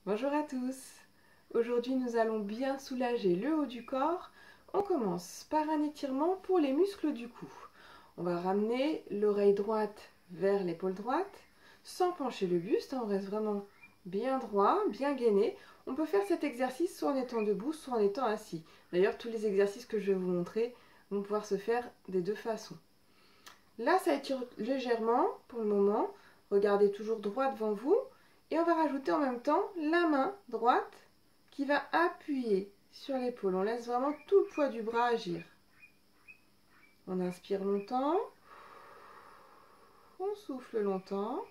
Bonjour à tous. Aujourd'hui, nous allons bien soulager le haut du corps. On commence par un étirement pour les muscles du cou. On va ramener l'oreille droite vers l'épaule droite sans pencher le buste. On reste vraiment bien droit, bien gainé. On peut faire cet exercice soit en étant debout, soit en étant assis. D'ailleurs, tous les exercices que je vais vous montrer vont pouvoir se faire des deux façons. Là, ça étire légèrement pour le moment. Regardez toujours droit devant vous. Et on va rajouter en même temps la main droite qui va appuyer sur l'épaule. On laisse vraiment tout le poids du bras agir. On inspire longtemps. On souffle longtemps.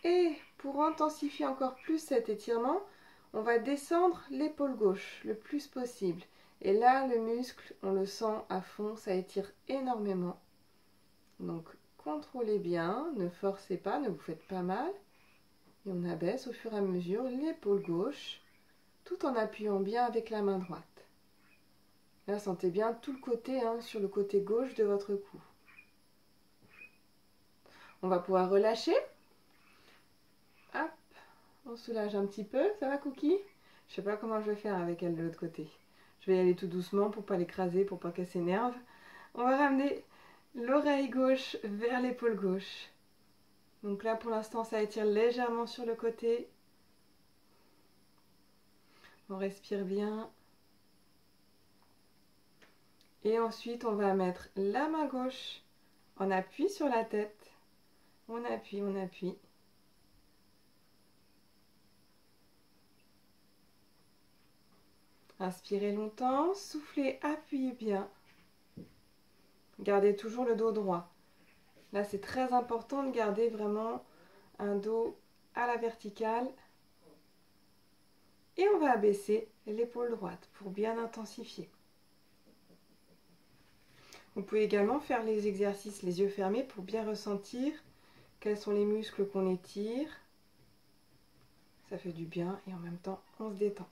Et pour intensifier encore plus cet étirement, on va descendre l'épaule gauche le plus possible. Et là, le muscle, on le sent à fond, ça étire énormément. Donc, contrôlez bien, ne forcez pas, ne vous faites pas mal. Et on abaisse au fur et à mesure l'épaule gauche, tout en appuyant bien avec la main droite. Là, sentez bien tout le côté, sur le côté gauche de votre cou. On va pouvoir relâcher. Hop, on soulage un petit peu. Ça va, Cookie? Je ne sais pas comment je vais faire avec elle de l'autre côté. Je vais y aller tout doucement pour ne pas l'écraser, pour pas qu'elle s'énerve. On va ramener l'oreille gauche vers l'épaule gauche. Donc là, pour l'instant, ça étire légèrement sur le côté. On respire bien. Et ensuite, on va mettre la main gauche en appui sur la tête. On appuie, on appuie. Inspirez longtemps, soufflez, appuyez bien. Gardez toujours le dos droit. Là, c'est très important de garder vraiment un dos à la verticale. Et on va abaisser l'épaule droite pour bien intensifier. Vous pouvez également faire les exercices les yeux fermés pour bien ressentir quels sont les muscles qu'on étire. Ça fait du bien et en même temps, on se détend.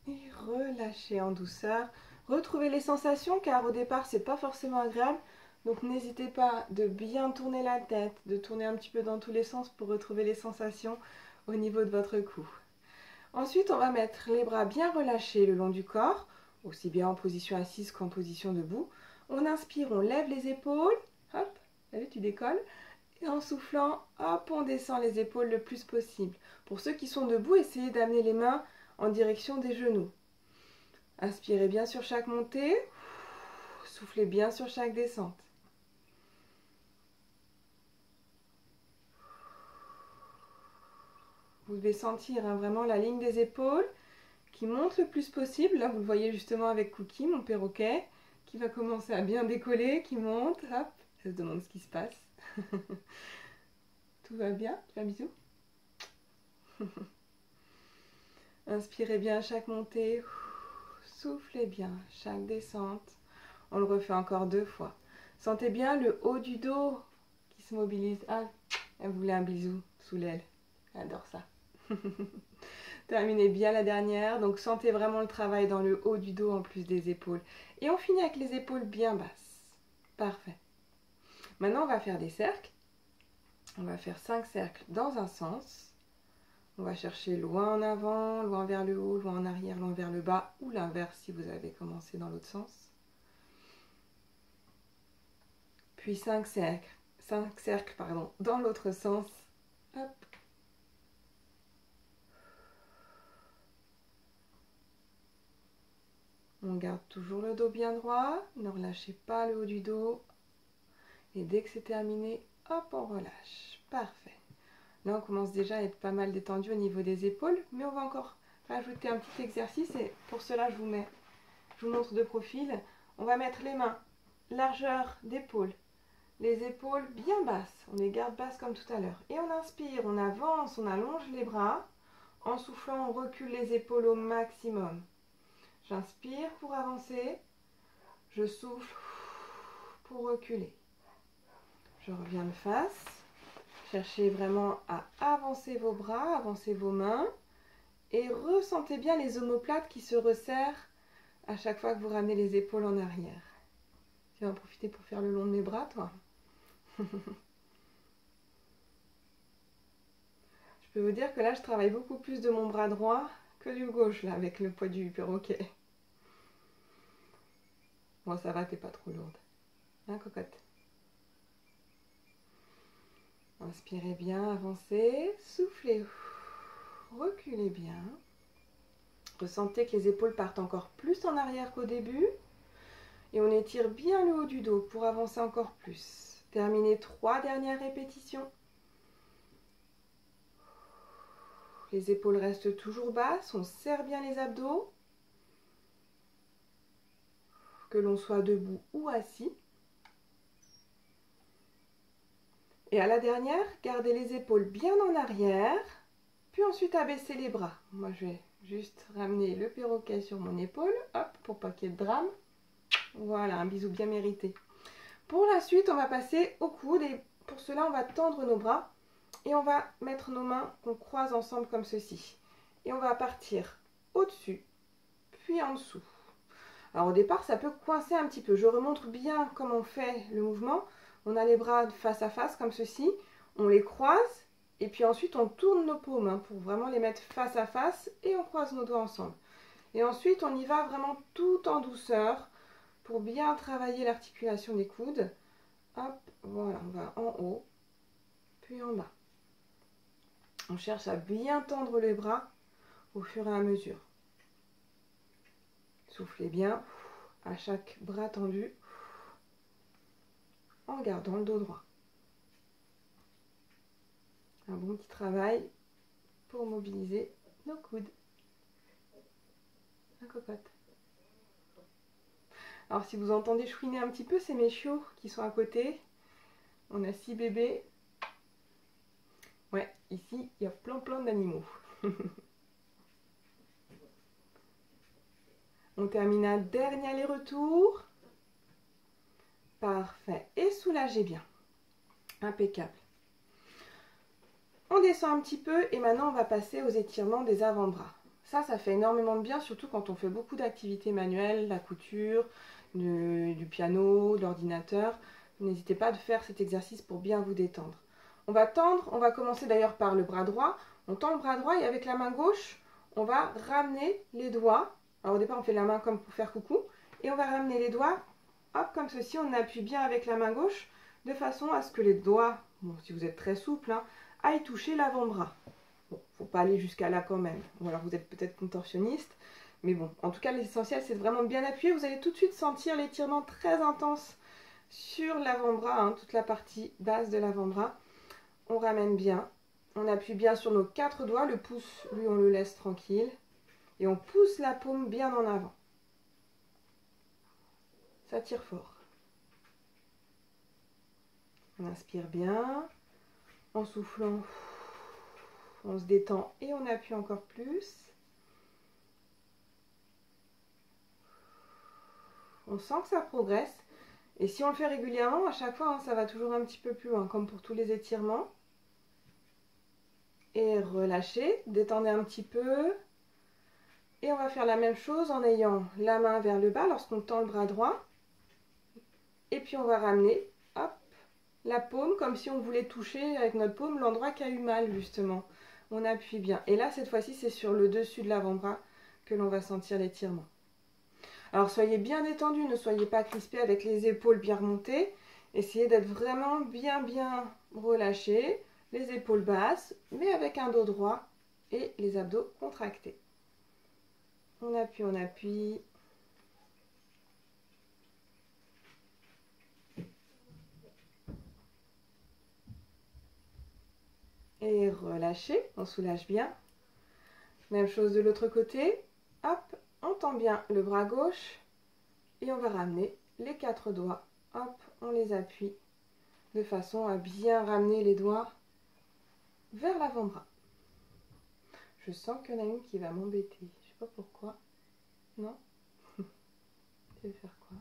Et relâchez en douceur. Retrouvez les sensations car au départ, c'est pas forcément agréable. Donc n'hésitez pas de bien tourner la tête, de tourner un petit peu dans tous les sens pour retrouver les sensations au niveau de votre cou. Ensuite, on va mettre les bras bien relâchés le long du corps, aussi bien en position assise qu'en position debout. On inspire, on lève les épaules, hop, allez, tu décolles. Et en soufflant, hop, on descend les épaules le plus possible. Pour ceux qui sont debout, essayez d'amener les mains en direction des genoux. Inspirez bien sur chaque montée, soufflez bien sur chaque descente. Vous devez sentir vraiment la ligne des épaules qui monte le plus possible. Là, vous le voyez justement avec Cookie, mon perroquet, qui va commencer à bien décoller, qui monte, hop, elle se demande ce qui se passe. Tout va bien? Tu fais un bisou? Inspirez bien à chaque montée, soufflez bien chaque descente. On le refait encore 2 fois. Sentez bien le haut du dos qui se mobilise. Ah, elle voulait un bisou sous l'aile. Elle adore ça. Terminez bien la dernière. Donc sentez vraiment le travail dans le haut du dos en plus des épaules. Et on finit avec les épaules bien basses. Parfait. Maintenant, on va faire des cercles. On va faire 5 cercles dans un sens. On va chercher loin en avant, loin vers le haut, loin en arrière, loin vers le bas, ou l'inverse si vous avez commencé dans l'autre sens. Puis 5 cercles dans l'autre sens. Hop. On garde toujours le dos bien droit, ne relâchez pas le haut du dos. Et dès que c'est terminé, hop, on relâche. Parfait. Là, on commence déjà à être pas mal détendu au niveau des épaules, mais on va encore rajouter un petit exercice. Et pour cela, je vous montre de profil. On va mettre les mains largeur d'épaule, les épaules bien basses. On les garde basses comme tout à l'heure. Et on inspire, on avance, on allonge les bras. En soufflant, on recule les épaules au maximum. J'inspire pour avancer. Je souffle pour reculer. Je reviens de face. Cherchez vraiment à avancer vos bras, avancer vos mains et ressentez bien les omoplates qui se resserrent à chaque fois que vous ramenez les épaules en arrière. Tu vas en profiter pour faire le long de mes bras, toi. Je peux vous dire que là, je travaille beaucoup plus de mon bras droit que du gauche, là, avec le poids du perroquet. Bon, ça va, t'es pas trop lourde. Hein, cocotte? Inspirez bien, avancez, soufflez, reculez bien. Ressentez que les épaules partent encore plus en arrière qu'au début. Et on étire bien le haut du dos pour avancer encore plus. Terminez 3 dernières répétitions. Les épaules restent toujours basses, on serre bien les abdos. Que l'on soit debout ou assis. Et à la dernière, gardez les épaules bien en arrière, puis ensuite abaissez les bras. Moi, je vais juste ramener le perroquet sur mon épaule, hop, pour pas qu'il y ait de drame. Voilà, un bisou bien mérité. Pour la suite, on va passer au coude et pour cela, on va tendre nos bras et on va mettre nos mains qu'on croise ensemble comme ceci. Et on va partir au-dessus, puis en dessous. Alors au départ, ça peut coincer un petit peu. Je remontre bien comment on fait le mouvement. On a les bras face à face comme ceci, on les croise et puis ensuite on tourne nos paumes hein, pour vraiment les mettre face à face et on croise nos doigts ensemble. Et ensuite on y va vraiment tout en douceur pour bien travailler l'articulation des coudes. Hop, voilà, on va en haut, puis en bas. On cherche à bien tendre les bras au fur et à mesure. Soufflez bien à chaque bras tendu en gardant le dos droit. Un bon petit travail pour mobiliser nos coudes. La cocotte. Alors si vous entendez chouiner un petit peu, c'est mes chiots qui sont à côté. On a 6 bébés. Ouais, ici, il y a plein d'animaux. On termine un dernier aller-retour. Parfait. Et soulagez bien. Impeccable. On descend un petit peu et maintenant on va passer aux étirements des avant-bras. Ça fait énormément de bien, surtout quand on fait beaucoup d'activités manuelles, la couture, du piano, de l'ordinateur. N'hésitez pas à faire cet exercice pour bien vous détendre. On va tendre, on va commencer d'ailleurs par le bras droit. On tend le bras droit et avec la main gauche, on va ramener les doigts. Alors au départ, on fait la main comme pour faire coucou. Et on va ramener les doigts, hop, comme ceci. On appuie bien avec la main gauche, de façon à ce que les doigts, bon, si vous êtes très souple, hein, aillent toucher l'avant-bras. Bon, faut pas aller jusqu'à là quand même. Ou alors vous êtes peut-être contorsionniste. Mais bon, en tout cas, l'essentiel, c'est de vraiment bien appuyer. Vous allez tout de suite sentir l'étirement très intense sur l'avant-bras, hein, toute la partie basse de l'avant-bras. On ramène bien. On appuie bien sur nos 4 doigts. Le pouce, lui, on le laisse tranquille. Et on pousse la paume bien en avant. Ça tire fort. On inspire bien. En soufflant, on se détend et on appuie encore plus. On sent que ça progresse. Et si on le fait régulièrement, à chaque fois, hein, ça va toujours un petit peu plus loin, comme pour tous les étirements. Et relâchez, détendez un petit peu. Et on va faire la même chose en ayant la main vers le bas lorsqu'on tend le bras droit. Et puis on va ramener, hop, la paume comme si on voulait toucher avec notre paume l'endroit qui a eu mal justement. On appuie bien. Et là, cette fois-ci, c'est sur le dessus de l'avant-bras que l'on va sentir l'étirement. Alors soyez bien détendu, ne soyez pas crispé avec les épaules bien remontées. Essayez d'être vraiment bien relâché, les épaules basses, mais avec un dos droit et les abdos contractés. On appuie, on appuie. Et relâchez, on soulage bien. Même chose de l'autre côté. Hop, on tend bien le bras gauche et on va ramener les 4 doigts. Hop, on les appuie de façon à bien ramener les doigts vers l'avant-bras. Je sens qu'il y en a une qui va m'embêter. Je sais pas pourquoi. Non? Tu veux faire quoi?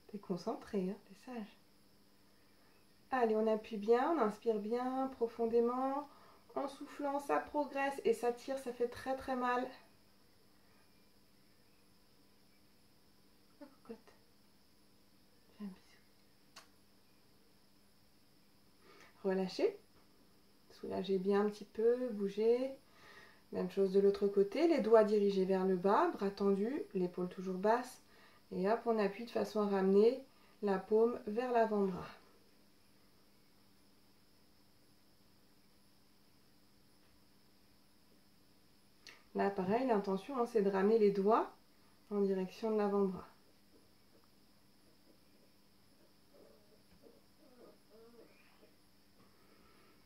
T'es concentré, hein? T'es sage. Allez, on appuie bien, on inspire bien, profondément. En soufflant, ça progresse et ça tire, ça fait très très mal. Relâchez. Soulagez bien un petit peu, bougez. Même chose de l'autre côté, les doigts dirigés vers le bas, bras tendus, l'épaule toujours basse. Et hop, on appuie de façon à ramener la paume vers l'avant-bras. Là, pareil, l'intention, hein, c'est de ramener les doigts en direction de l'avant-bras.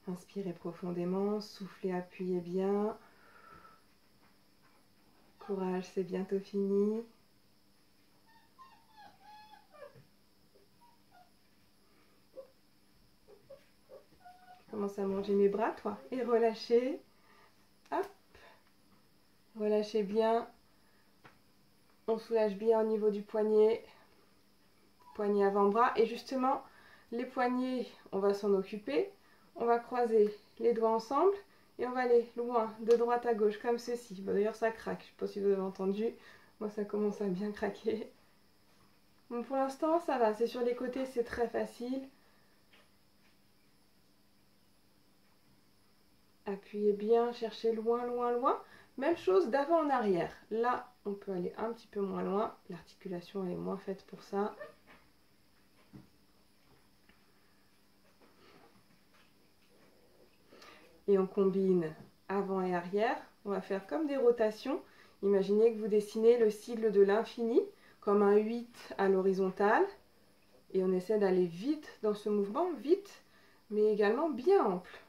Inspirez profondément, soufflez, appuyez bien. Courage, c'est bientôt fini. Commence à manger mes bras, toi. Et relâchez. Hop. Relâchez bien. On soulage bien au niveau du poignet. Poignet avant-bras. Et justement, les poignets, on va s'en occuper. On va croiser les doigts ensemble. Et on va aller loin, de droite à gauche, comme ceci. Bon, d'ailleurs, ça craque. Je ne sais pas si vous avez entendu. Moi, ça commence à bien craquer. Bon, pour l'instant, ça va. C'est sur les côtés, c'est très facile. Appuyez bien, cherchez loin, loin, loin. Même chose d'avant en arrière. Là, on peut aller un petit peu moins loin. L'articulation est moins faite pour ça. Et on combine avant et arrière. On va faire comme des rotations. Imaginez que vous dessinez le sigle de l'infini, comme un 8 à l'horizontale. Et on essaie d'aller vite dans ce mouvement, vite, mais également bien ample.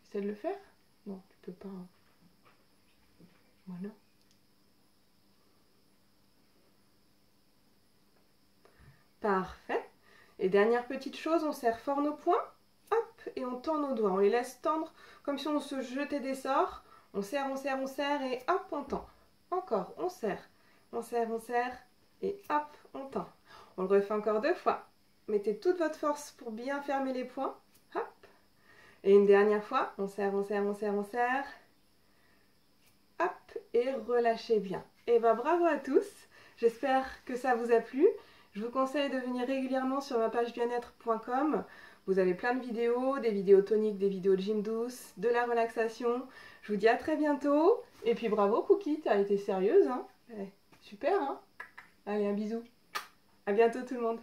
Essaie de le faire? Non, tu peux pas. Voilà. Parfait. Et dernière petite chose, on serre fort nos poings. Hop, et on tend nos doigts. On les laisse tendre comme si on se jetait des sorts. On serre, on serre, on serre et hop, on tend. Encore, on serre. On serre, on serre et hop, on tend. On le refait encore 2 fois. Mettez toute votre force pour bien fermer les poings. Hop. Et une dernière fois, on serre, on serre, on serre, on serre. Hop, et relâchez bien. Et bah bravo à tous. J'espère que ça vous a plu. Je vous conseille de venir régulièrement sur ma page bien-être.com. Vous avez plein de vidéos, des vidéos toniques, des vidéos de gym douce, de la relaxation. Je vous dis à très bientôt. Et puis bravo Cookie, t'as été sérieuse, hein? Super, hein? Allez, un bisou. À bientôt tout le monde.